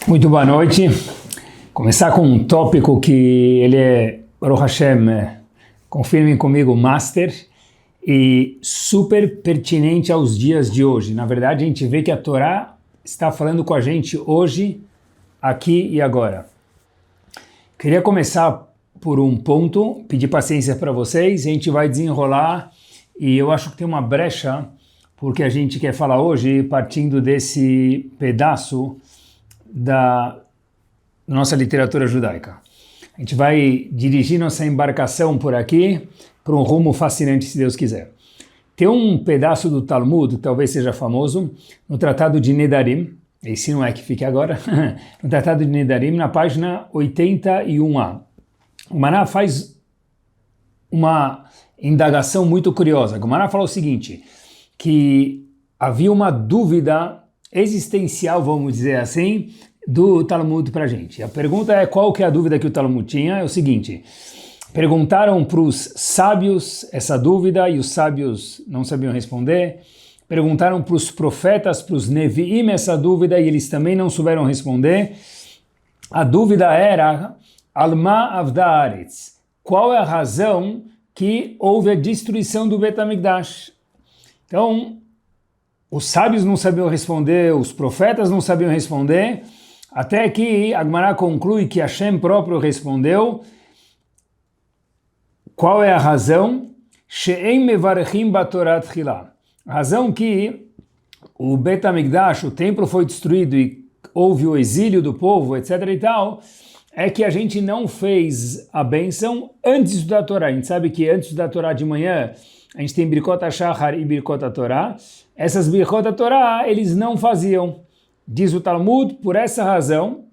Muito boa noite. Começar com um tópico que ele é, Baruch Hashem, confirmem comigo, master e super pertinente aos dias de hoje. Na verdade, a gente vê que a Torá está falando com a gente hoje, aqui e agora. Queria começar por um ponto, pedir paciência para vocês, a gente vai desenrolar e eu acho que tem uma brecha porque a gente quer falar hoje partindo desse pedaço da nossa literatura judaica. A gente vai dirigir nossa embarcação por aqui para um rumo fascinante, se Deus quiser. Tem um pedaço do Talmud, que talvez seja famoso, no Tratado de Nedarim, esse não é que fique agora, no Tratado de Nedarim, na página 81a. O Maná faz uma indagação muito curiosa. O Maná fala o seguinte, que havia uma dúvida existencial, vamos dizer assim, do Talmud para a gente. A pergunta é qual que é a dúvida que o Talmud tinha? É o seguinte, perguntaram para os sábios essa dúvida e os sábios não sabiam responder, perguntaram para os profetas, para os Nevi'im essa dúvida e eles também não souberam responder. A dúvida era Alma Avda Haaretz, qual é a razão que houve a destruição do Bet HaMikdash? Então, os sábios não sabiam responder, os profetas não sabiam responder, até que a Gemara conclui que Hashem próprio respondeu. Qual é a razão? She'em mevarechim batorah tchila. A razão que o Bet HaMikdash, o templo foi destruído e houve o exílio do povo, etc. e tal, é que a gente não fez a bênção antes da Torá. A gente sabe que antes da Torá de manhã, a gente tem Birkot HaShachar e Birkot HaTorá. Essas Birkot HaTorá, eles não faziam. Diz o Talmud, por essa razão,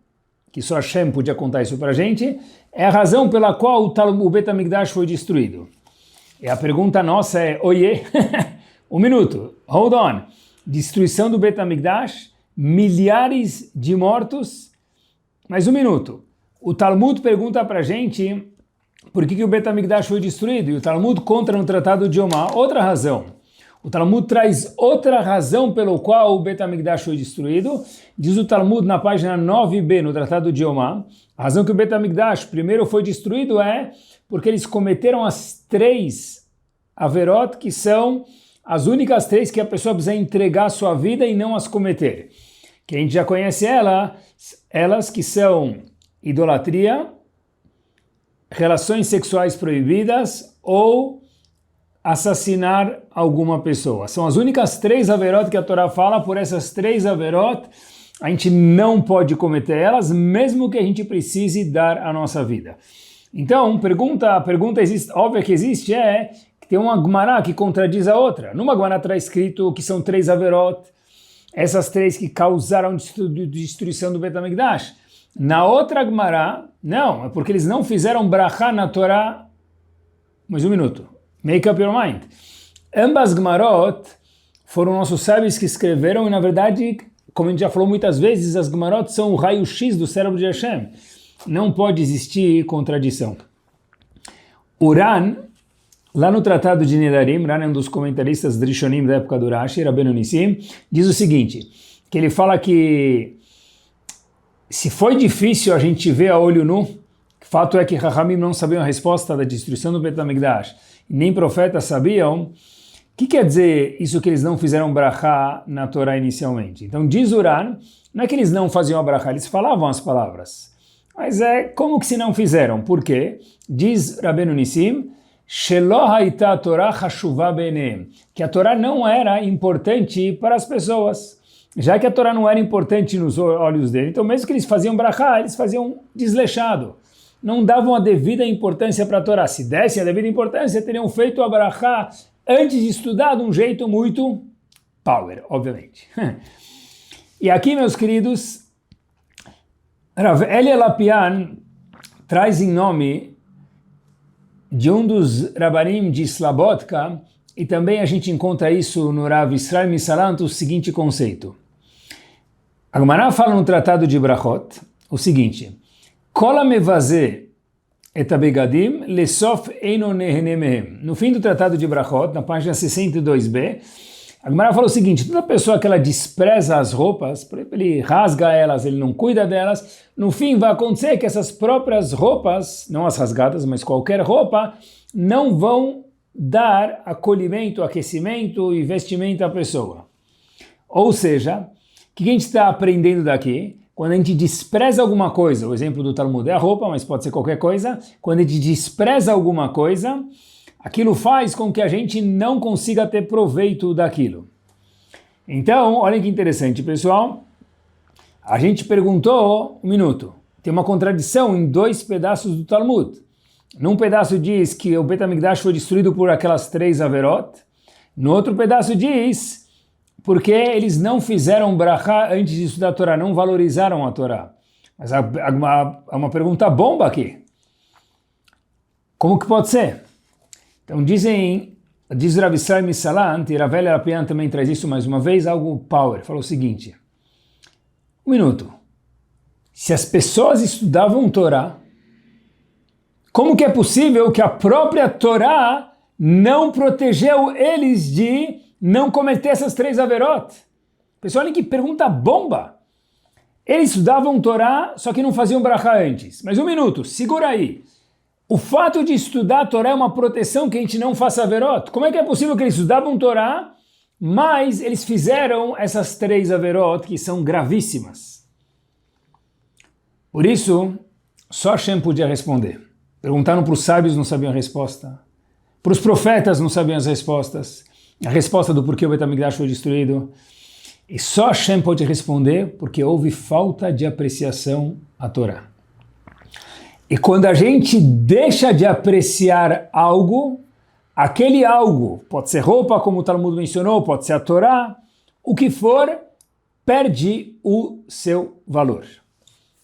que só Hashem podia contar isso para a gente, é a razão pela qual o Bet HaMikdash foi destruído. E a pergunta nossa é, oiê, um minuto, hold on. Destruição do Bet HaMikdash, milhares de mortos, mais um minuto. O Talmud pergunta para a gente por que o Bet HaMikdash foi destruído, e o Talmud conta no Tratado de Yomá outra razão. O Talmud traz outra razão pelo qual o Bet HaMikdash foi destruído. Diz o Talmud na página 9b, no Tratado de Yomá, a razão que o Bet HaMikdash primeiro foi destruído é porque eles cometeram as 3 averot, que são as únicas 3 que a pessoa precisa entregar a sua vida e não as cometer. Que a gente já conhece elas que são idolatria, relações sexuais proibidas ou assassinar alguma pessoa. São as únicas 3 averot que a Torá fala. Por essas 3 averot, a gente não pode cometer elas, mesmo que a gente precise dar a nossa vida. Então, a pergunta existe, óbvia que existe, é que tem uma Gemara que contradiz a outra. Numa Gemara está escrito que são 3 averot, essas 3 que causaram destruição do Bet HaMikdash. Na outra Gemara, não, é porque eles não fizeram brachá na Torá. Mais um minuto. Make up your mind. Ambas Gemarot foram nossos sábios que escreveram e, na verdade, como a gente já falou muitas vezes, as Gemarot são o raio-x do cérebro de Hashem. Não pode existir contradição. Uran, lá no Tratado de Nedarim, Uran é um dos comentaristas Rishonim da época do Rashi, Rabbeinu Nissim, diz o seguinte, que ele fala que se foi difícil a gente ver a olho nu, o fato é que Chachamim não sabiam a resposta da destruição do Bet HaMikdash, nem profetas sabiam. O que quer dizer isso que eles não fizeram brachá na Torá inicialmente? Então diz Uran, não é que eles não faziam a brachá, eles falavam as palavras. Mas como que se não fizeram? Por quê? Diz Rabbeinu Nissim, Shelo haita Torá chashuvá beneim, que a Torá não era importante para as pessoas. Já que a Torá não era importante nos olhos dele, então mesmo que eles faziam brachá, eles faziam desleixado. Não davam a devida importância para a Torá. Se dessem a devida importância, teriam feito a brachá antes de estudar de um jeito muito power, obviamente. E aqui, meus queridos, Rav Elia Lapian traz em nome de um dos Rabanim de Slabotka, e também a gente encontra isso no Rav Israel Misalant, o seguinte conceito. A Gemara fala no Tratado de Brachot o seguinte, Kola mevazeh et abegadim lesof eino nehene mehem. No fim do Tratado de Brachot, na página 62b, A Gemara fala o seguinte, toda pessoa que ela despreza as roupas, por exemplo, ele rasga elas, ele não cuida delas, no fim vai acontecer que essas próprias roupas, não as rasgadas, mas qualquer roupa, não vão dar acolhimento, aquecimento e vestimento à pessoa. Ou seja, o que a gente está aprendendo daqui? Quando a gente despreza alguma coisa, o exemplo do Talmud é a roupa, mas pode ser qualquer coisa, quando a gente despreza alguma coisa, aquilo faz com que a gente não consiga ter proveito daquilo. Então, olha que interessante, pessoal. A gente perguntou, um minuto, tem uma contradição em 2 pedaços do Talmud. Num pedaço diz que o Bet HaMikdash foi destruído por aquelas 3 averot. No outro pedaço diz porque eles não fizeram brachá antes de estudar a Torá, não valorizaram a Torá. Mas há uma pergunta bomba aqui. Como que pode ser? Então diz Rav Israel Misalant, e Rav Eli Apian também traz isso mais uma vez, algo power. Falou o seguinte, um minuto, se as pessoas estudavam Torá, como que é possível que a própria Torá não protegeu eles de não cometer essas 3 averot? Pessoal, olha que pergunta bomba. Eles estudavam Torá, só que não faziam brachá antes. Mas um minuto, segura aí. O fato de estudar a Torá é uma proteção que a gente não faça averot. Como é que é possível que eles estudavam Torá, mas eles fizeram essas 3 averot que são gravíssimas? Por isso, só Hashem podia responder. Perguntaram para os sábios, não sabiam a resposta. Para os profetas, não sabiam as respostas. A resposta do porquê o Bet HaMikdash foi destruído. E só Hashem pode responder porque houve falta de apreciação à Torá. E quando a gente deixa de apreciar algo, aquele algo, pode ser roupa, como o Talmud mencionou, pode ser a Torá, o que for, perde o seu valor.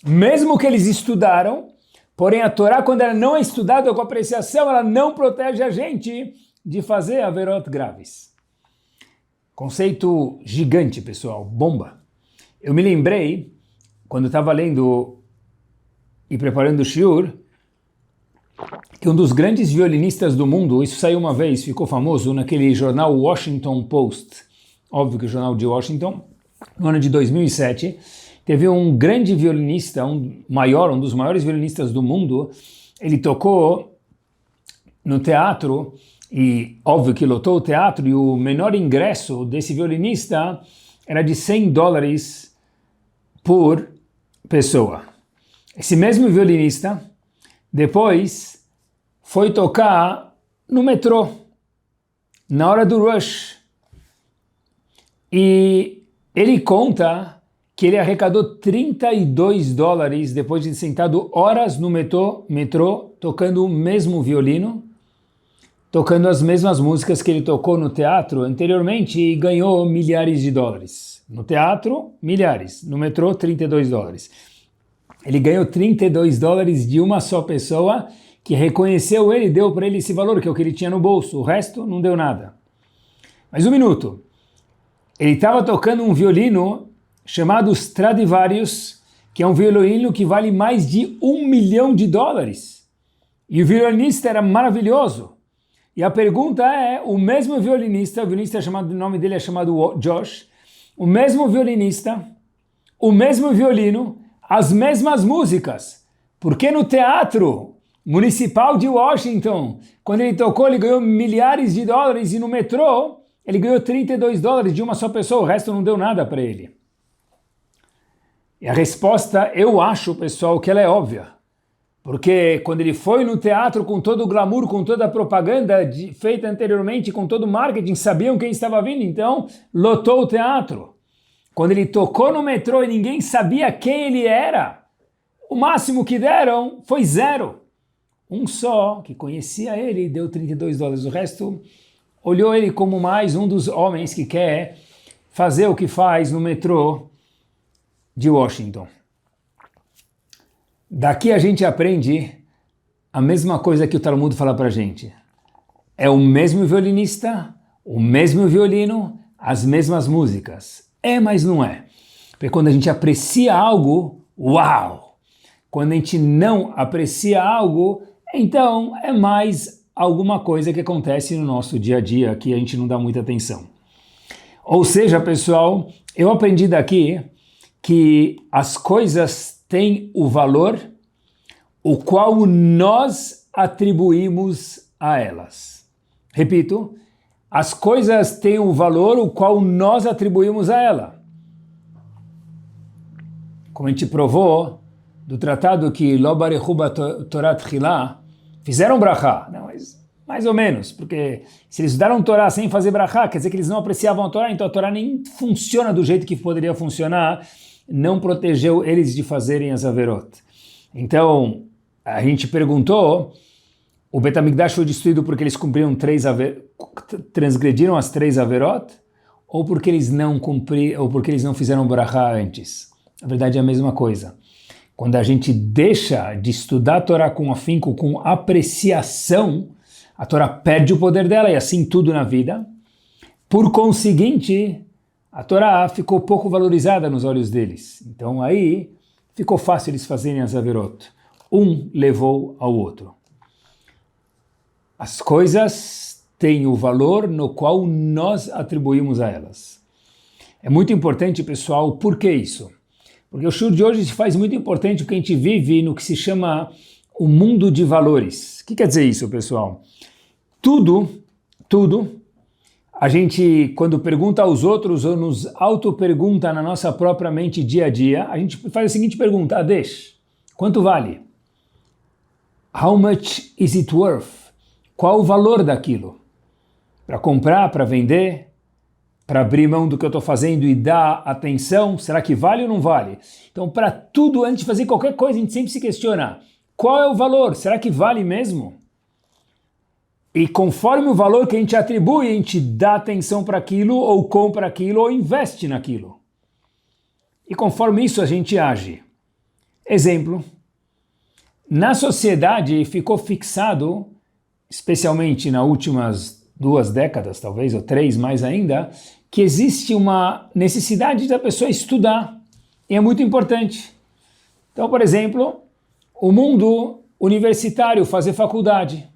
Mesmo que eles estudaram, porém a Torá, quando ela não é estudada com apreciação, ela não protege a gente de fazer averot graves. Conceito gigante, pessoal, bomba. Eu me lembrei, quando eu estava lendo e preparando o shiur, que um dos grandes violinistas do mundo, isso saiu uma vez, ficou famoso naquele jornal Washington Post, óbvio que o jornal de Washington, no ano de 2007, teve um grande violinista, um dos maiores violinistas do mundo, ele tocou no teatro, e óbvio que lotou o teatro, e o menor ingresso desse violinista era de $100 por pessoa. Esse mesmo violinista depois foi tocar no metrô, na hora do rush. E ele conta que ele arrecadou $32 depois de ter sentado horas no metrô tocando o mesmo violino, tocando as mesmas músicas que ele tocou no teatro anteriormente e ganhou milhares de dólares. No teatro, milhares. No metrô, $32. Ele ganhou $32 de uma só pessoa que reconheceu ele, deu para ele esse valor, que é o que ele tinha no bolso. O resto não deu nada. Mas um minuto. Ele estava tocando um violino chamado Stradivarius, que é um violino que vale mais de $1 milhão. E o violinista era maravilhoso. E a pergunta é, o mesmo violinista, o nome dele é chamado Josh, o mesmo violinista, o mesmo violino, as mesmas músicas. Porque no Teatro Municipal de Washington, quando ele tocou, ele ganhou milhares de dólares, e no metrô, ele ganhou $32 de uma só pessoa, o resto não deu nada para ele. E a resposta, eu acho, pessoal, que ela é óbvia. Porque quando ele foi no teatro com todo o glamour, com toda a propaganda feita anteriormente, com todo o marketing, sabiam quem estava vindo, então lotou o teatro. Quando ele tocou no metrô e ninguém sabia quem ele era, o máximo que deram foi 0. Um só, que conhecia ele, deu $32. O resto olhou ele como mais um dos homens que quer fazer o que faz no metrô de Washington. Daqui a gente aprende a mesma coisa que o Talmud fala para a gente. É o mesmo violinista, o mesmo violino, as mesmas músicas. É, mas não é. Porque quando a gente aprecia algo, uau! Quando a gente não aprecia algo, então é mais alguma coisa que acontece no nosso dia a dia que a gente não dá muita atenção. Ou seja, pessoal, eu aprendi daqui que as coisas têm o valor o qual nós atribuímos a elas. Repito, as coisas têm o valor o qual nós atribuímos a ela. Como a gente provou do tratado que Lo Barechu Batorat Chilá, fizeram brachá, não, mas mais ou menos, porque se eles estudaram Torá sem fazer brachá, quer dizer que eles não apreciavam a Torá, então a Torá nem funciona do jeito que poderia funcionar, não protegeu eles de fazerem as averot. Então, a gente perguntou, o Bet HaMikdash foi destruído porque eles cumpriram transgrediram as 3 averot, ou porque eles não cumpriram, ou porque eles não fizeram brachá antes? Na verdade é a mesma coisa. Quando a gente deixa de estudar a Torá com afinco, com apreciação, a Torá perde o poder dela, e assim tudo na vida. Por conseguinte, a Torá ficou pouco valorizada nos olhos deles. Então aí ficou fácil eles fazerem as averot. Um levou ao outro. As coisas têm o valor no qual nós atribuímos a elas. É muito importante, pessoal, por que isso? Porque o show de hoje se faz muito importante porque a gente vive no que se chama o mundo de valores. O que quer dizer isso, pessoal? Tudo, a gente, quando pergunta aos outros ou nos auto-pergunta na nossa própria mente dia a dia, a gente faz a seguinte pergunta: Adesh, quanto vale? How much is it worth? Qual o valor daquilo? Para comprar, para vender, para abrir mão do que eu estou fazendo e dar atenção, será que vale ou não vale? Então, para tudo, antes de fazer qualquer coisa, a gente sempre se questiona, qual é o valor? Será que vale mesmo? E conforme o valor que a gente atribui, a gente dá atenção para aquilo, ou compra aquilo, ou investe naquilo. E conforme isso a gente age. Exemplo, na sociedade ficou fixado, especialmente nas últimas 2 décadas, talvez, ou 3 mais ainda, que existe uma necessidade da pessoa estudar, e é muito importante. Então, por exemplo, o mundo universitário, fazer faculdade.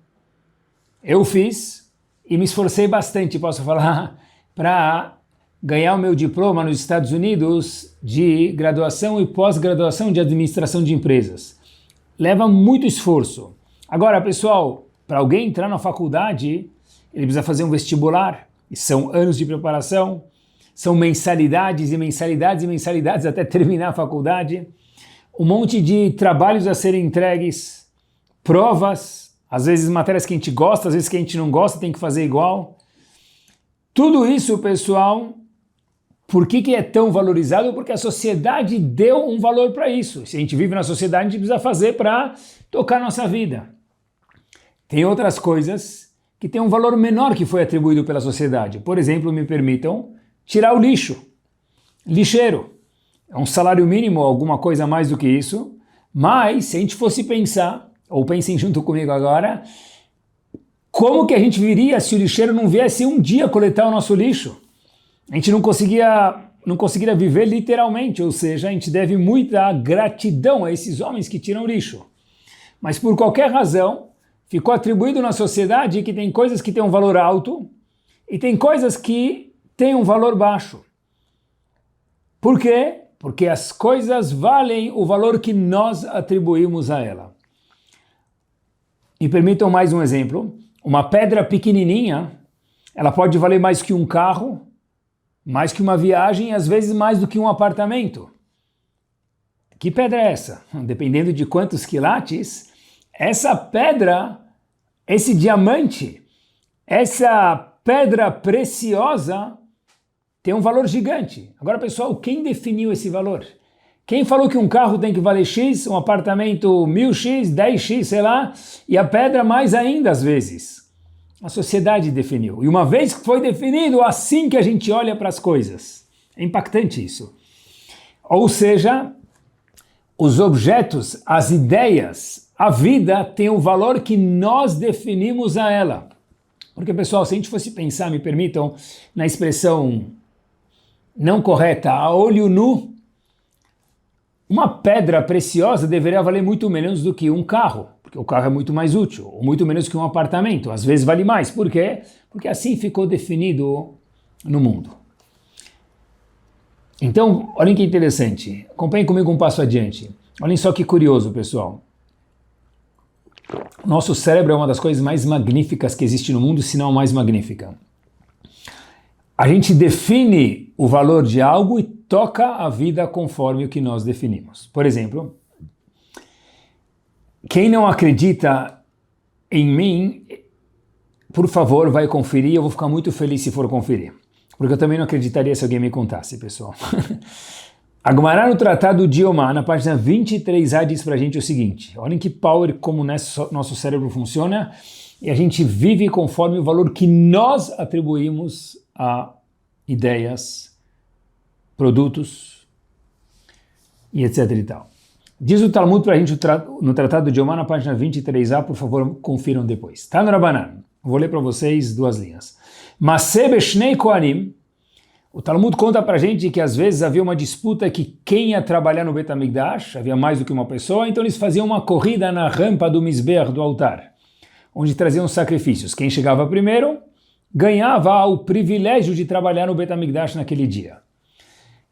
Eu fiz e me esforcei bastante, posso falar, para ganhar o meu diploma nos Estados Unidos de graduação e pós-graduação de administração de empresas. Leva muito esforço. Agora, pessoal, para alguém entrar na faculdade, ele precisa fazer um vestibular, e são anos de preparação, são mensalidades e mensalidades e mensalidades até terminar a faculdade, um monte de trabalhos a serem entregues, provas, às vezes matérias que a gente gosta, às vezes que a gente não gosta, tem que fazer igual. Tudo isso, pessoal, por que é tão valorizado? Porque a sociedade deu um valor para isso. Se a gente vive na sociedade, a gente precisa fazer para tocar nossa vida. Tem outras coisas que têm um valor menor que foi atribuído pela sociedade. Por exemplo, me permitam tirar o lixo. Lixeiro. É um salário mínimo, alguma coisa mais do que isso. Mas, se a gente fosse pensar, ou pensem junto comigo agora, como que a gente viria se o lixeiro não viesse um dia coletar o nosso lixo? A gente não conseguiria viver literalmente, ou seja, a gente deve muita gratidão a esses homens que tiram lixo. Mas por qualquer razão, ficou atribuído na sociedade que tem coisas que têm um valor alto e tem coisas que têm um valor baixo. Por quê? Porque as coisas valem o valor que nós atribuímos a ela. Me permitam mais um exemplo. Uma pedra pequenininha, ela pode valer mais que um carro, mais que uma viagem e às vezes mais do que um apartamento. Que pedra é essa? Dependendo de quantos quilates, essa pedra, esse diamante, essa pedra preciosa tem um valor gigante. Agora, pessoal, quem definiu esse valor? Quem falou que um carro tem que valer X, um apartamento 1000X, 10X, sei lá, e a pedra mais ainda às vezes? A sociedade definiu. E uma vez que foi definido, assim que a gente olha para as coisas. É impactante isso. Ou seja, os objetos, as ideias, a vida tem o valor que nós definimos a ela. Porque, pessoal, se a gente fosse pensar, me permitam, na expressão não correta, a olho nu, uma pedra preciosa deveria valer muito menos do que um carro, porque o carro é muito mais útil, ou muito menos que um apartamento, às vezes vale mais. Por quê? Porque assim ficou definido no mundo. Então, olhem que interessante. Acompanhem comigo um passo adiante. Olhem só que curioso, pessoal. O nosso cérebro é uma das coisas mais magníficas que existe no mundo, se não a mais magnífica. A gente define o valor de algo e toca a vida conforme o que nós definimos. Por exemplo, quem não acredita em mim, por favor, vai conferir. Eu vou ficar muito feliz se for conferir. Porque eu também não acreditaria se alguém me contasse, pessoal. A Gemara no Tratado de Yomá, na página 23a, diz pra gente o seguinte. Olhem que power, como nosso cérebro funciona. E a gente vive conforme o valor que nós atribuímos a ideias, produtos e etc e tal. Diz o Talmud pra gente no Tratado de Yomá, na página 23a, por favor, confiram depois. Tá no Rabanan. Vou ler para vocês 2 linhas. Masebe Shnei Kohanim. O Talmud conta pra gente que às vezes havia uma disputa que quem ia trabalhar no Bet HaMikdash, havia mais do que uma pessoa, então eles faziam uma corrida na rampa do Mizbeach, do altar, onde traziam sacrifícios. Quem chegava primeiro ganhava o privilégio de trabalhar no Bet HaMikdash naquele dia.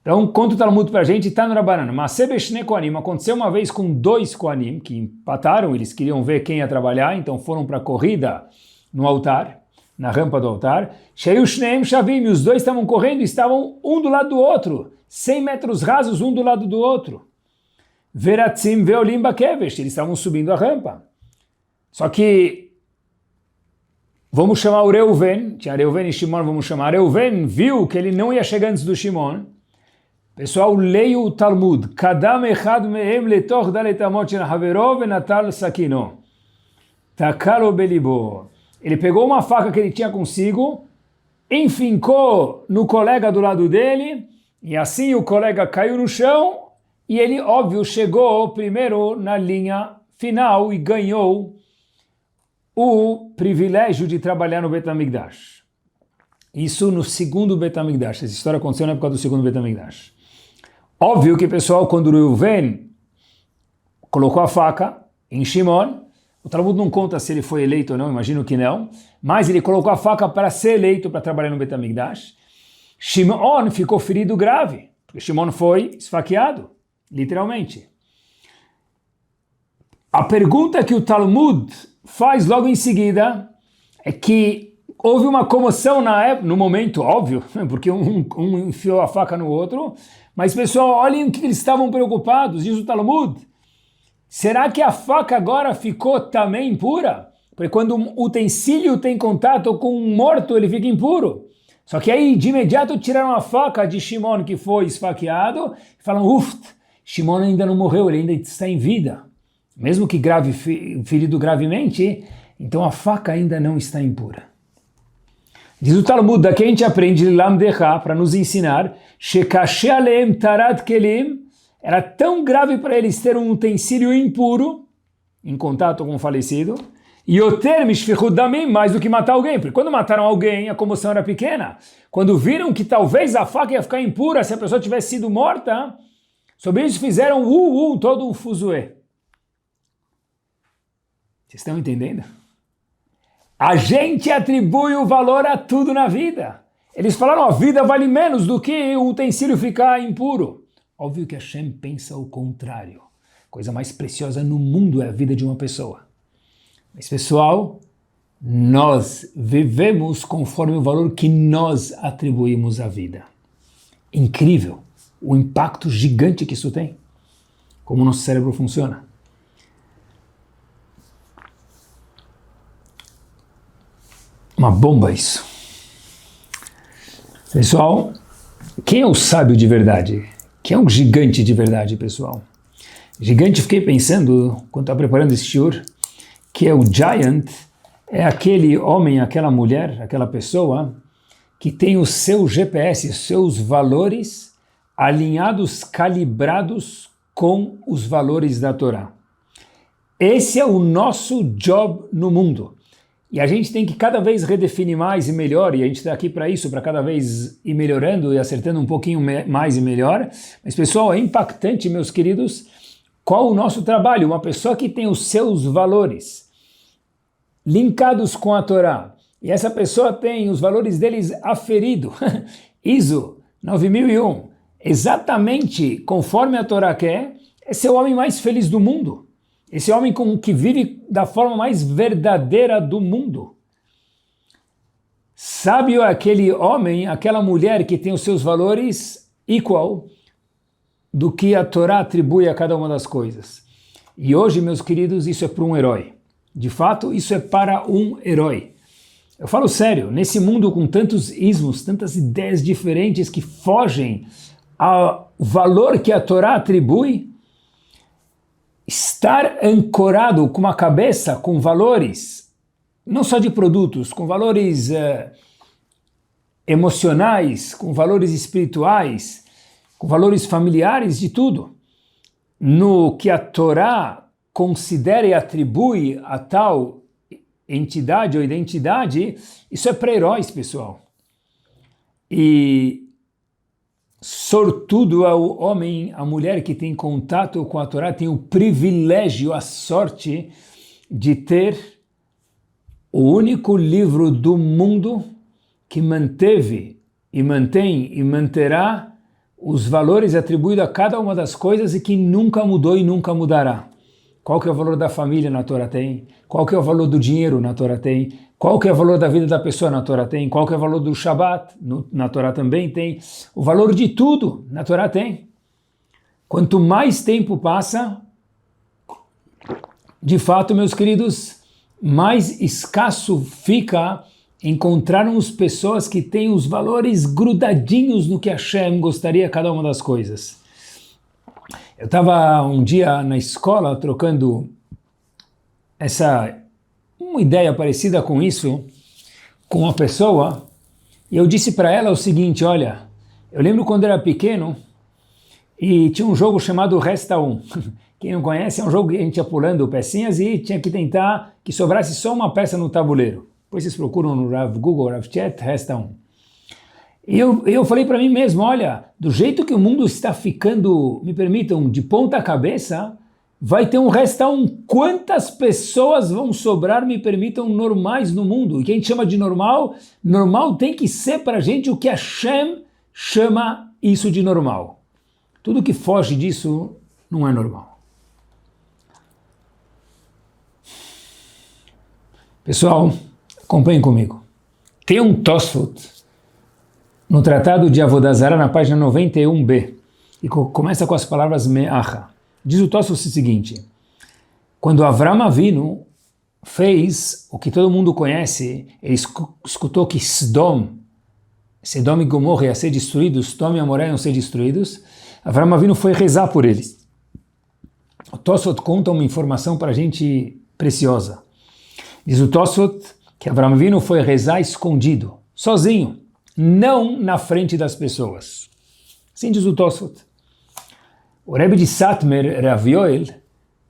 Então, conta o Talmud pra gente, tá no Rabanan. Masebe Shnei Kohanim. Aconteceu uma vez com 2 Kohanim que empataram, eles queriam ver quem ia trabalhar, então foram para a corrida no altar, na rampa do altar. Sheiu Shneim Shavim, e os 2 estavam correndo, estavam um do lado do outro, 100 metros rasos um do lado do outro. Veratzim Veolim Bakevesh, eles estavam subindo a rampa. Só que, vamos chamar o Reuven, tinha Reuven e Shimon, vamos chamar. Reuven viu que ele não ia chegar antes do Shimon. Pessoal, leia o Talmud. Kadam echad mehem letoch dalet amot shel havero venatal sakino. Takalo belibo. Ele pegou uma faca que ele tinha consigo, enfincou no colega do lado dele, e assim o colega caiu no chão, e ele, óbvio, chegou primeiro na linha final e ganhou o privilégio de trabalhar no Bet HaMikdash. Isso no segundo Bet HaMikdash. Essa história aconteceu na época do segundo Bet HaMikdash. Óbvio que, pessoal, quando o Reuven colocou a faca em Shimon, o Talmud não conta se ele foi eleito ou não, imagino que não, mas ele colocou a faca para ser eleito para trabalhar no Bet HaMikdash. Shimon ficou ferido grave, porque Shimon foi esfaqueado, literalmente. A pergunta que o Talmud faz logo em seguida é que houve uma comoção no momento, óbvio, porque um enfiou a faca no outro, mas pessoal, olhem o que eles estavam preocupados, diz o Talmud. Será que a faca agora ficou também impura? Porque quando um utensílio tem contato com um morto, ele fica impuro. Só que aí, de imediato, tiraram a faca de Shimon, que foi esfaqueado, e falam, Shimon ainda não morreu, ele ainda está em vida. Mesmo que ferido gravemente, então a faca ainda não está impura. Diz o Talmud, daqui a gente aprende Lamdecha, para nos ensinar, Shekashe aleem tarat kelim, era tão grave para eles ter um utensílio impuro, em contato com o falecido, e o termo damim, mais do que matar alguém, porque quando mataram alguém, a comoção era pequena. Quando viram que talvez a faca ia ficar impura se a pessoa tivesse sido morta, sobre isso fizeram todo um fuzuê. Vocês estão entendendo? A gente atribui o valor a tudo na vida. Eles falaram, a vida vale menos do que o utensílio ficar impuro. Óbvio que Hashem pensa o contrário. A coisa mais preciosa no mundo é a vida de uma pessoa. Mas, pessoal, nós vivemos conforme o valor que nós atribuímos à vida. Incrível o impacto gigante que isso tem. Como o nosso cérebro funciona. Uma bomba isso. Pessoal, quem é o sábio de verdade? Quem é um gigante de verdade, pessoal? Gigante, fiquei pensando, quando estava preparando esse shiur, que é o giant, é aquele homem, aquela mulher, aquela pessoa, que tem o seu GPS, os seus valores alinhados, calibrados com os valores da Torá. Esse é o nosso job no mundo. E a gente tem que cada vez redefinir mais e melhor, e a gente está aqui para isso, para cada vez ir melhorando e acertando um pouquinho mais e melhor. Mas, pessoal, é impactante, meus queridos, qual o nosso trabalho. Uma pessoa que tem os seus valores linkados com a Torá, e essa pessoa tem os valores deles aferidos, ISO 9001, exatamente conforme a Torá quer, esse é o homem mais feliz do mundo. Esse é o homem que vive da forma mais verdadeira do mundo. Sábio é aquele homem, aquela mulher que tem os seus valores igual do que a Torá atribui a cada uma das coisas. E hoje, meus queridos, isso é para um herói. De fato, isso é para um herói. Eu falo sério, nesse mundo com tantos ismos, tantas ideias diferentes que fogem ao valor que a Torá atribui, estar ancorado com uma cabeça com valores, não só de produtos, com valores emocionais, com valores espirituais, com valores familiares, de tudo, no que a Torá considera e atribui a tal entidade ou identidade, isso é para heróis, pessoal. E sortudo é o homem, a mulher que tem contato com a Torá, tem o privilégio, a sorte de ter o único livro do mundo que manteve e mantém e manterá os valores atribuídos a cada uma das coisas e que nunca mudou e nunca mudará. Qual que é o valor da família na Torá tem? Qual que é o valor do dinheiro na Torá tem? Qual que é o valor da vida da pessoa na Torá tem? Qual que é o valor do Shabat? Na Torá também tem. O valor de tudo na Torá tem. Quanto mais tempo passa, de fato, meus queridos, mais escasso fica encontrarmos pessoas que têm os valores grudadinhos no que Hashem gostaria cada uma das coisas. Eu estava um dia na escola trocando uma ideia parecida com isso, com uma pessoa, e eu disse para ela o seguinte: olha, eu lembro quando eu era pequeno e tinha um jogo chamado Resta 1. Quem não conhece, é um jogo que a gente ia pulando pecinhas e tinha que tentar que sobrasse só uma peça no tabuleiro. Depois vocês procuram no Google, Rav Chat, Resta 1. E eu falei para mim mesmo, olha, do jeito que o mundo está ficando, me permitam, de ponta cabeça, vai ter um Resta 1. Quantas pessoas vão sobrar, me permitam, normais no mundo? E quem chama de normal, normal tem que ser para a gente o que Hashem chama isso de normal. Tudo que foge disso não é normal. Pessoal, acompanhem comigo. Tem um Tosfot no Tratado de Avodah Zarah, na página 91b, e começa com as palavras Me'acha. Diz o Tosfot o seguinte: quando Avram Avinu fez o que todo mundo conhece, ele escutou que Sodom e Gomorra iam ser destruídos, Sodom e Amorá iam ser destruídos, Avram Avinu foi rezar por eles. O Tosfot conta uma informação para a gente preciosa. Diz o Tosfot que Avram Avinu foi rezar escondido, sozinho, não na frente das pessoas. Assim diz o Tosfot. O Rebbe de Satmer, Rav Yoel,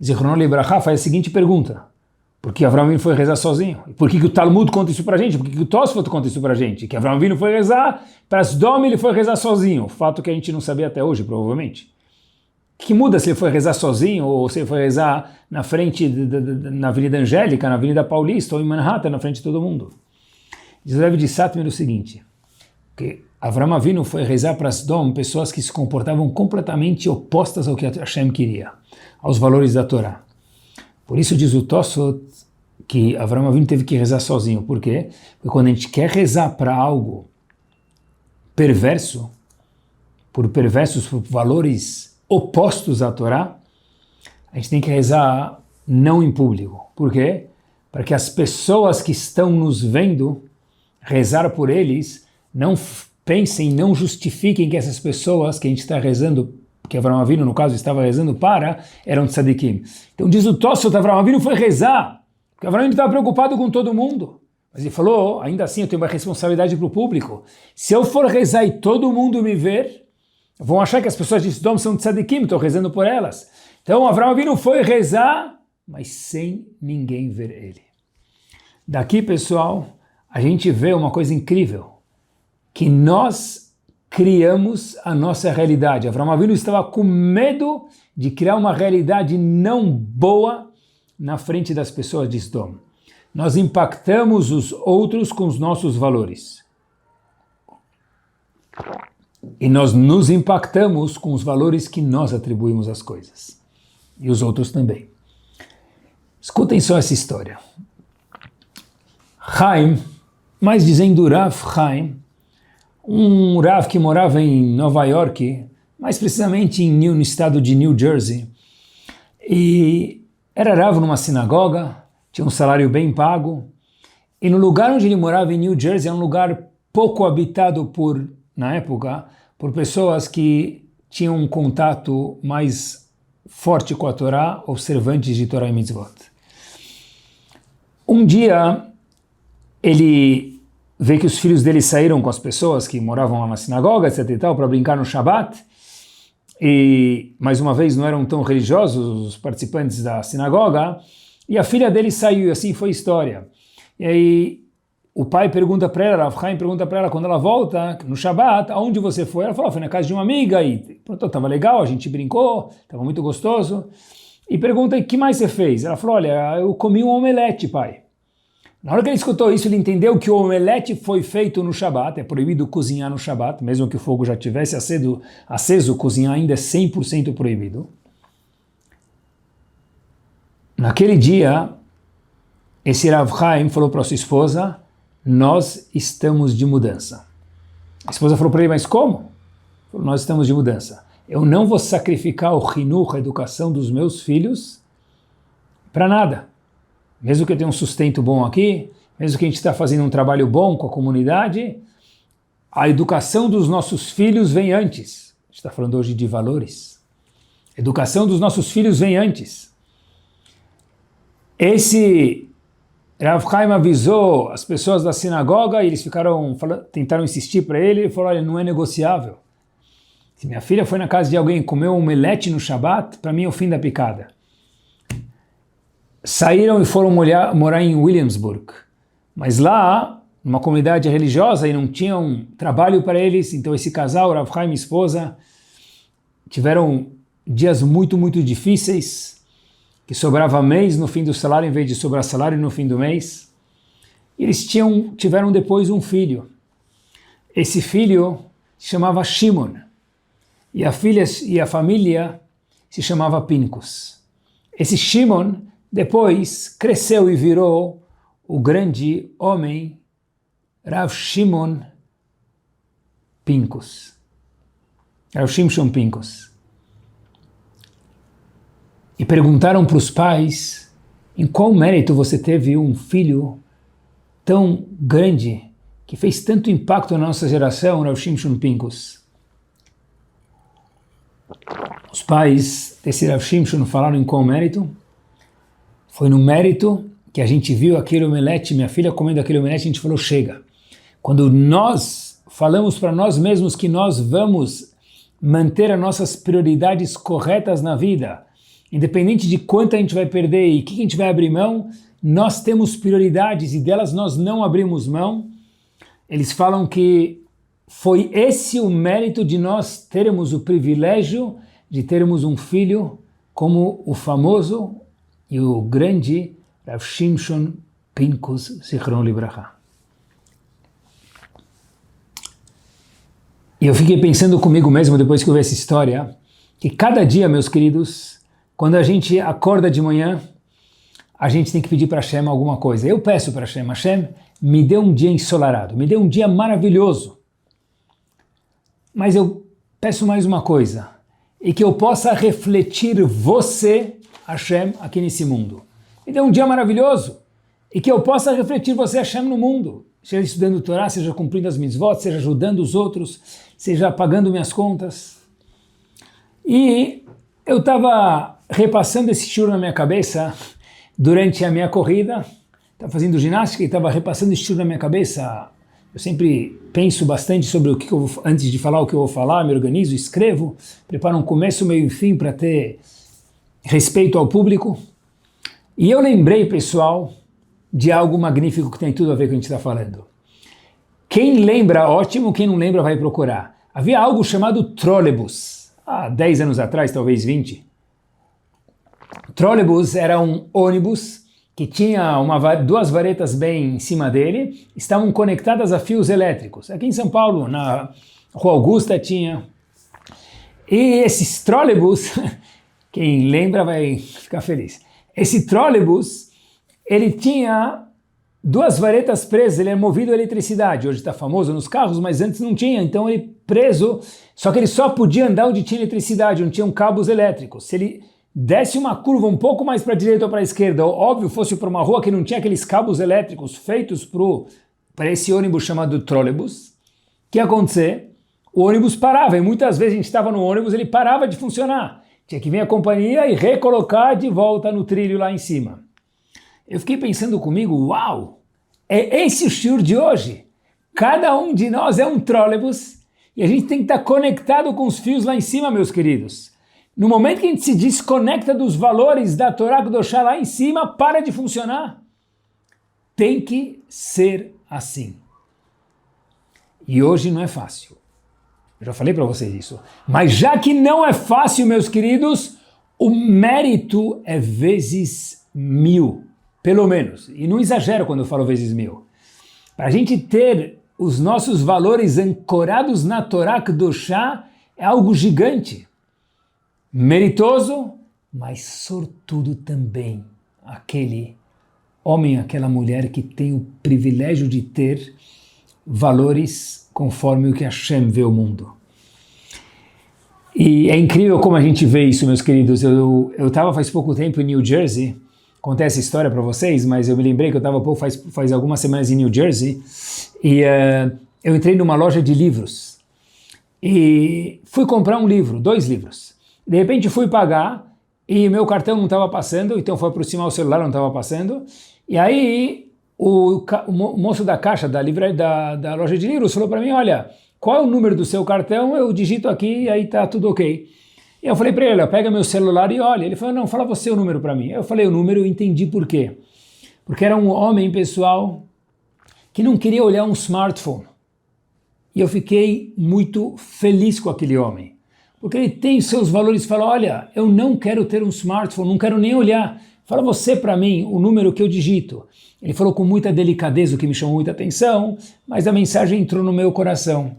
Zichrono Libraha, faz a seguinte pergunta: por que Avram Avinu foi rezar sozinho? E por que o Talmud conta isso para a gente? Por que o Tosfot conta isso para a gente? Que Avram Avinu foi rezar, para Sodom ele foi rezar sozinho. Fato que a gente não sabia até hoje, provavelmente. O que muda se ele foi rezar sozinho ou se ele foi rezar na frente, na Avenida Angélica, na Avenida Paulista ou em Manhattan, na frente de todo mundo? Diz o Rebbe de Satmer o seguinte: que Avram Avinu foi rezar para Sodom pessoas que se comportavam completamente opostas ao que Hashem queria, aos valores da Torá. Por isso diz o Tosfot que Avram Avinu teve que rezar sozinho. Por quê? Porque quando a gente quer rezar para algo perverso, por valores opostos à Torá, a gente tem que rezar não em público. Por quê? Para que as pessoas que estão nos vendo, rezar por eles, não pensem, não justifiquem que essas pessoas que a gente está rezando, que Avram Avinu, no caso, estava rezando para, eram tzadikim. Então diz o Tosfot, Avram Avinu foi rezar, porque Avram Avinu estava preocupado com todo mundo. Mas ele falou, ainda assim eu tenho uma responsabilidade para o público. Se eu for rezar e todo mundo me ver, vão achar que as pessoas de Sodom são tzadikim, estou rezando por elas. Então Avram Avinu foi rezar, mas sem ninguém ver ele. Daqui, pessoal, a gente vê uma coisa incrível, que nós criamos a nossa realidade. Avram Avinu estava com medo de criar uma realidade não boa na frente das pessoas de Sodom. Nós impactamos os outros com os nossos valores. E nós nos impactamos com os valores que nós atribuímos às coisas. E os outros também. Escutem só essa história. Chaim, mais dizendo Rav Chaim, um Rav que morava em Nova York, mais precisamente no estado de New Jersey, e era Rav numa sinagoga, tinha um salário bem pago, e no lugar onde ele morava em New Jersey, é um lugar pouco habitado na época, por pessoas que tinham um contato mais forte com a Torá, observantes de Torá e Mitzvot. Um dia, ele vê que os filhos dele saíram com as pessoas que moravam lá na sinagoga, etc e tal, para brincar no Shabat, e, mais uma vez, não eram tão religiosos os participantes da sinagoga, e a filha dele saiu, e assim foi a história. E aí, o pai pergunta para ela, Rav Chaim pergunta para ela, quando ela volta, no Shabat, aonde você foi? Ela falou, foi na casa de uma amiga, e pronto, estava legal, a gente brincou, estava muito gostoso. E pergunta, o que mais você fez? Ela falou, olha, eu comi um omelete, pai. Na hora que ele escutou isso, ele entendeu que o omelete foi feito no Shabat, é proibido cozinhar no Shabat, mesmo que o fogo já tivesse aceso, cozinhar ainda é 100% proibido. Naquele dia, esse Rav Chaim falou para sua esposa, nós estamos de mudança. A esposa falou para ele, mas como? Falou, nós estamos de mudança. Eu não vou sacrificar o chinuch, a educação dos meus filhos, para nada. Mesmo que eu tenha um sustento bom aqui, mesmo que a gente está fazendo um trabalho bom com a comunidade, a educação dos nossos filhos vem antes. A gente está falando hoje de valores. A educação dos nossos filhos vem antes. Esse Rav Chaim avisou as pessoas da sinagoga e eles tentaram insistir para ele. Ele falou, olha, não é negociável. Se minha filha foi na casa de alguém e comeu um omelete no Shabat, para mim é o fim da picada. Saíram e foram morar em Williamsburg. Mas lá, numa comunidade religiosa, e não tinham trabalho para eles, então esse casal, Rav Chaim e esposa, tiveram dias muito, muito difíceis, que sobrava mês no fim do salário, em vez de sobrar salário no fim do mês. E eles tiveram depois um filho. Esse filho se chamava Shimon. E a família se chamava Pincus. Esse Shimon depois cresceu e virou o grande homem Rav Shimon Pincus. Rav Shimshon Pincus. E perguntaram para os pais, em qual mérito você teve um filho tão grande, que fez tanto impacto na nossa geração, Rav Shimshon Pincus? Os pais desse Rav Shimshon falaram em qual mérito? Foi no mérito que a gente viu aquele omelete, minha filha comendo aquele omelete, a gente falou, chega. Quando nós falamos para nós mesmos que nós vamos manter as nossas prioridades corretas na vida, independente de quanto a gente vai perder e o que a gente vai abrir mão, nós temos prioridades e delas nós não abrimos mão. Eles falam que foi esse o mérito de nós termos o privilégio de termos um filho como o famoso e o grande Rav Shimshon Pincus Zichron Libraha. E eu fiquei pensando comigo mesmo, depois que eu vi essa história, que cada dia, meus queridos, quando a gente acorda de manhã, a gente tem que pedir para Hashem alguma coisa. Eu peço para Hashem, Hashem, me dê um dia ensolarado, me dê um dia maravilhoso. Mas eu peço mais uma coisa, e que eu possa refletir você, Hashem, aqui nesse mundo. Me dê um dia maravilhoso, e que eu possa refletir você, Hashem, no mundo. Seja estudando Torá, seja cumprindo as mitzvot, seja ajudando os outros, seja pagando minhas contas. E eu estava repassando esse shiur na minha cabeça durante a minha corrida, estava fazendo ginástica e estava repassando esse shiur na minha cabeça. Eu sempre penso bastante sobre o que eu vou, antes de falar o que eu vou falar, me organizo, escrevo, preparo um começo, meio e fim para ter respeito ao público. E eu lembrei, pessoal, de algo magnífico que tem tudo a ver com o que a gente está falando. Quem lembra, ótimo, quem não lembra vai procurar. Havia algo chamado trolebus, há 10 anos atrás, talvez 20. Trolebus era um ônibus que tinha duas varetas bem em cima dele, estavam conectadas a fios elétricos. Aqui em São Paulo, na Rua Augusta, tinha. E esses trolleybus, quem lembra vai ficar feliz. Esse trolleybus, ele tinha duas varetas presas, ele é movido a eletricidade. Hoje está famoso nos carros, mas antes não tinha, então ele preso, só que ele só podia andar onde tinha eletricidade, onde tinham cabos elétricos. Se ele desse uma curva um pouco mais para a direita ou para a esquerda, ou, óbvio, fosse para uma rua que não tinha aqueles cabos elétricos feitos para esse ônibus chamado trolleybus, o que ia acontecer? O ônibus parava, e muitas vezes a gente estava no ônibus, ele parava de funcionar. Tinha que vir a companhia e recolocar de volta no trilho lá em cima. Eu fiquei pensando comigo, uau, é esse o shiur de hoje. Cada um de nós é um trolleybus e a gente tem que estar conectado com os fios lá em cima, meus queridos. No momento que a gente se desconecta dos valores da Torá Kedoshá lá em cima, para de funcionar. Tem que ser assim. E hoje não é fácil. Eu já falei para vocês isso. Mas já que não é fácil, meus queridos, o mérito é vezes 1000, pelo menos. E não exagero quando eu falo vezes 1000. Para a gente ter os nossos valores ancorados na Torá Kedoshá é algo gigante. Meritoso, mas sortudo também. Aquele homem, aquela mulher que tem o privilégio de ter valores conforme o que Hashem vê o mundo. E é incrível como a gente vê isso, meus queridos. Eu estava faz pouco tempo em New Jersey, contei essa história para vocês, mas eu me lembrei que eu estava faz algumas semanas em New Jersey e eu entrei numa loja de livros e fui comprar um livro, 2 livros. De repente fui pagar e meu cartão não estava passando, então fui aproximar o celular, não estava passando. E aí o moço da caixa da loja de livros falou para mim, olha, qual é o número do seu cartão? Eu digito aqui e aí tá tudo ok. E eu falei para ele, pega meu celular e olha. Ele falou, não, fala você o número para mim. Eu falei o número e eu entendi por quê. Porque era um homem, pessoal, que não queria olhar um smartphone. E eu fiquei muito feliz com aquele homem. Porque ele tem seus valores, fala, olha, eu não quero ter um smartphone, não quero nem olhar. Fala você para mim o número que eu digito. Ele falou com muita delicadeza, o que me chamou muita atenção, mas a mensagem entrou no meu coração.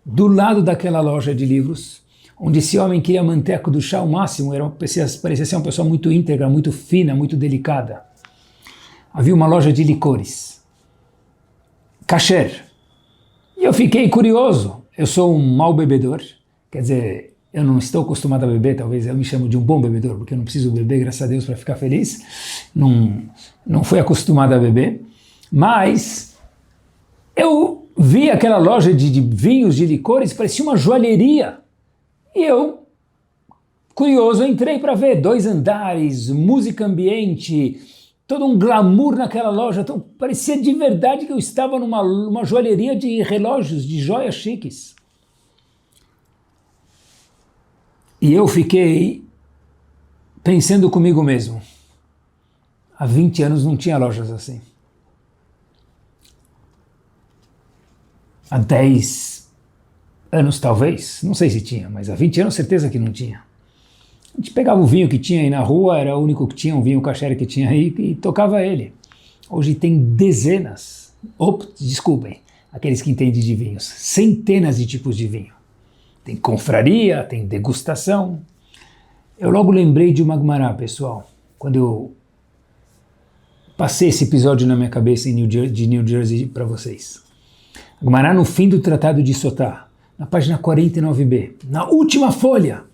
Do lado daquela loja de livros, onde esse homem queria manter a Kedushá ao máximo, parecia ser uma pessoa muito íntegra, muito fina, muito delicada. Havia uma loja de licores, kasher. E eu fiquei curioso, eu sou um mau bebedor, quer dizer, eu não estou acostumado a beber, talvez eu me chamo de um bom bebedor, porque eu não preciso beber, graças a Deus, para ficar feliz. Não fui acostumado a beber, mas eu vi aquela loja de vinhos, de licores, parecia uma joalheria. E eu, curioso, entrei para ver 2 andares, música ambiente, todo um glamour naquela loja. Então, parecia de verdade que eu estava numa joalheria de relógios, de joias chiques. E eu fiquei pensando comigo mesmo. Há 20 anos não tinha lojas assim. Há 10 anos talvez, não sei se tinha, mas há 20 anos certeza que não tinha. A gente pegava o vinho que tinha aí na rua, era o único que tinha, um vinho kasher que tinha aí, e tocava ele. Hoje tem dezenas, desculpem, aqueles que entendem de vinhos, centenas de tipos de vinho. Tem confraria, tem degustação. Eu logo lembrei de uma Gemara, pessoal, quando eu passei esse episódio na minha cabeça de New Jersey para vocês. A Gemara no fim do Tratado de Sotá, na página 49b, na última folha,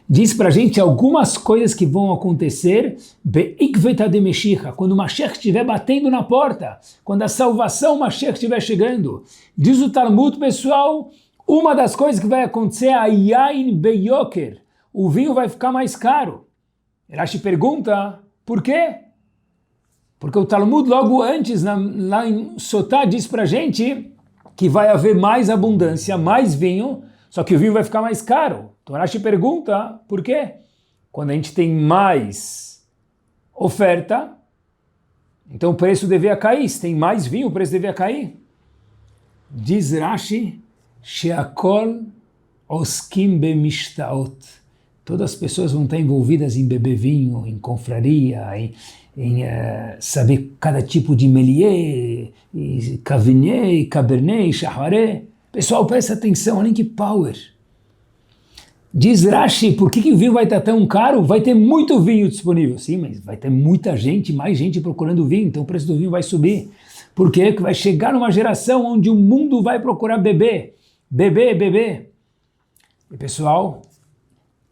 diz para a gente algumas coisas que vão acontecer be'ikveta de Meshicha, quando o Mashiach estiver batendo na porta, quando a salvação Mashiach estiver chegando. Diz o Talmud, pessoal, uma das coisas que vai acontecer é a yain beyoker, o vinho vai ficar mais caro. Rashi pergunta, por quê? Porque o Talmud logo antes, lá em Sotá, diz para a gente que vai haver mais abundância, mais vinho, só que o vinho vai ficar mais caro. Então Rashi pergunta, por quê? Quando a gente tem mais oferta, então o preço devia cair. Se tem mais vinho, o preço devia cair. Diz Rashi, Sheakol oskim bemishtaot. Todas as pessoas vão estar envolvidas em beber vinho, em confraria, em saber cada tipo de Melier, e Cabernet, Cabernet, Chardonnay. Pessoal, presta atenção, olha que power. Diz Rashi, por que o vinho vai estar tão caro? Vai ter muito vinho disponível. Sim, mas vai ter muita gente, mais gente procurando vinho, então o preço do vinho vai subir. Por quê? Porque vai chegar numa geração onde o mundo vai procurar beber. Beber, beber. E pessoal,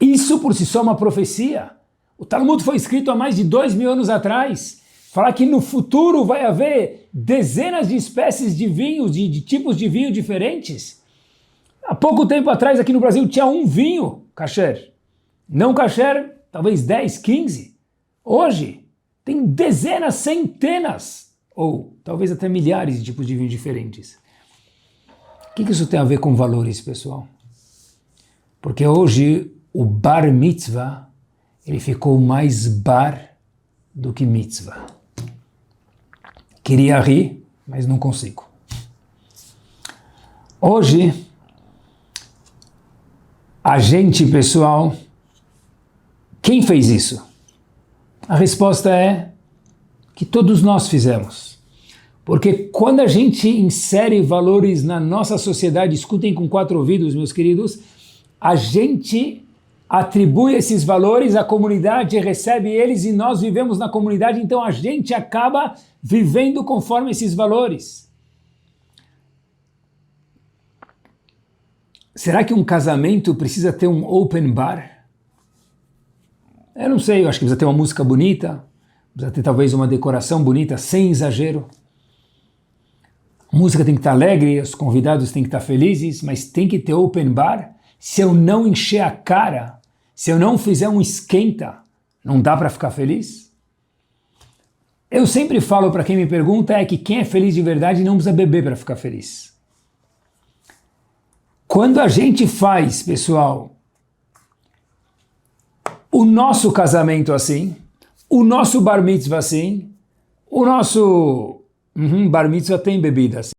isso por si só é uma profecia. O Talmud foi escrito há mais de 2000 anos atrás. Falar que no futuro vai haver dezenas de espécies de vinhos, de tipos de vinho diferentes. Há pouco tempo atrás aqui no Brasil tinha um vinho kasher. Não kasher, talvez 10, 15. Hoje tem dezenas, centenas, ou talvez até milhares de tipos de vinho diferentes. O que isso tem a ver com valores, pessoal? Porque hoje o bar mitzvah, ele ficou mais bar do que mitzvah. Queria rir, mas não consigo. Hoje, a gente, pessoal, quem fez isso? A resposta é que todos nós fizemos. Porque quando a gente insere valores na nossa sociedade, escutem com 4 ouvidos, meus queridos, a gente atribui esses valores, a comunidade recebe eles e nós vivemos na comunidade, então a gente acaba vivendo conforme esses valores. Será que um casamento precisa ter um open bar? Eu não sei, eu acho que precisa ter uma música bonita, precisa ter talvez uma decoração bonita, sem exagero. A música tem que estar alegre, os convidados têm que estar felizes, mas tem que ter open bar. Se eu não encher a cara, se eu não fizer um esquenta, não dá para ficar feliz? Eu sempre falo para quem me pergunta é que quem é feliz de verdade não precisa beber para ficar feliz. Quando a gente faz, pessoal, o nosso casamento assim, o nosso bar mitzvah assim, o nosso bar mitzvah tem bebida assim.